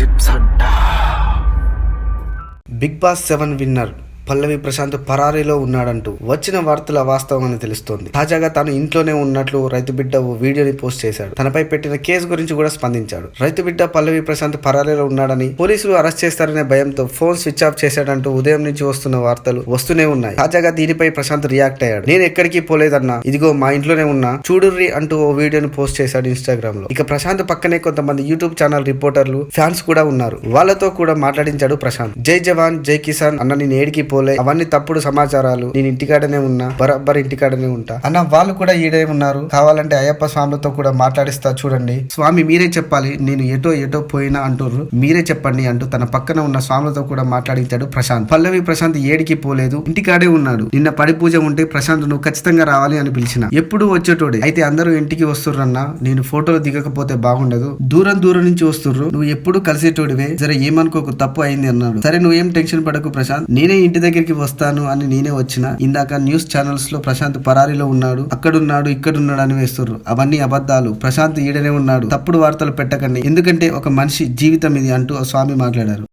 Chips అంట. Big boss 7 winner పల్లవి ప్రశాంత్ పరారీలో ఉన్నాడంటూ వచ్చిన వార్తల వాస్తవం అని తెలుస్తోంది. తాజాగా తాను ఇంట్లోనే ఉన్నట్లు రైతు బిడ్డ ఓ వీడియోని పోస్ట్ చేశాడు. తనపై పెట్టిన కేసు గురించి కూడా స్పందించాడు. రైతు బిడ్డ పల్లవి ప్రశాంత్ పరారీలో ఉన్నాడని, పోలీసులు అరెస్ట్ చేస్తారనే భయంతో ఫోన్ స్విచ్ ఆఫ్ చేశాడంటూ ఉదయం నుంచి వస్తున్న వార్తలు వస్తూనే ఉన్నాయి. తాజాగా దీనిపై ప్రశాంత్ రియాక్ట్ అయ్యాడు. నేను ఎక్కడికి పోలేదన్నా, ఇదిగో మా ఇంట్లోనే ఉన్నా, చూడుర్రి అంటూ ఓ వీడియోని పోస్ట్ చేశాడు ఇన్స్టాగ్రామ్ లో. ఇక ప్రశాంత్ పక్కనే కొంతమంది యూట్యూబ్ ఛానల్ రిపోర్టర్లు, ఫ్యాన్స్ కూడా ఉన్నారు. వాళ్ళతో కూడా మాట్లాడించాడు ప్రశాంత్. జై జవాన్ జై కిసాన్ అన్న, నేను ఏడికి పోలే, అవన్నీ తప్పుడు సమాచారాలు, నేను ఇంటికాడనే ఉన్నా, బరాబర్ ఇంటికాడనే ఉంటా అన్న. వాళ్ళు కూడా ఈడే ఉన్నారు, కావాలంటే అయ్యప్ప స్వామితో కూడా మాట్లాడిస్తా చూడండి, స్వామి మీరే చెప్పాలి నేను ఎటో పోయినా అంటుర్రు, మీరే చెప్పండి అంటూ తన పక్కన ఉన్న స్వాములతో కూడా మాట్లాడించాడు ప్రశాంత్. పల్లవి ప్రశాంత్ ఏడికి పోలేదు, ఇంటికాడే ఉన్నాడు. నిన్న పడి పూజ ఉంటే ప్రశాంత్ నువ్వు ఖచ్చితంగా రావాలి అని పిలిచిన, ఎప్పుడు వచ్చేటోడే, అయితే అందరూ ఇంటికి వస్తుర్రన్నా, నేను ఫోటోలు దిగకపోతే బాగుండదు, దూరం నుంచి వస్తుర్రు, నువ్వు ఎప్పుడు కలిసేటోడివే, జర ఏమనుకోకు, తప్పు అయింది అన్నాడు. సరే నువ్వేం టెన్షన్ పడకు ప్రశాంత్, నేనే ఇంటి దగ్గరికి వస్తాను అని నేనే వచ్చిన. ఇందాక న్యూస్ ఛానల్స్ లో ప్రశాంత్ పరారీలో ఉన్నాడు, అక్కడున్నాడు ఇక్కడున్నాడు అని వేస్తుర్రు, అవన్నీ అబద్ధాలు, ప్రశాంత్ ఈడనే ఉన్నాడు, తప్పుడు వార్తలు పెట్టకండి, ఎందుకంటే ఒక మనిషి జీవితం ఇది అంటూ స్వామి మాట్లాడారు.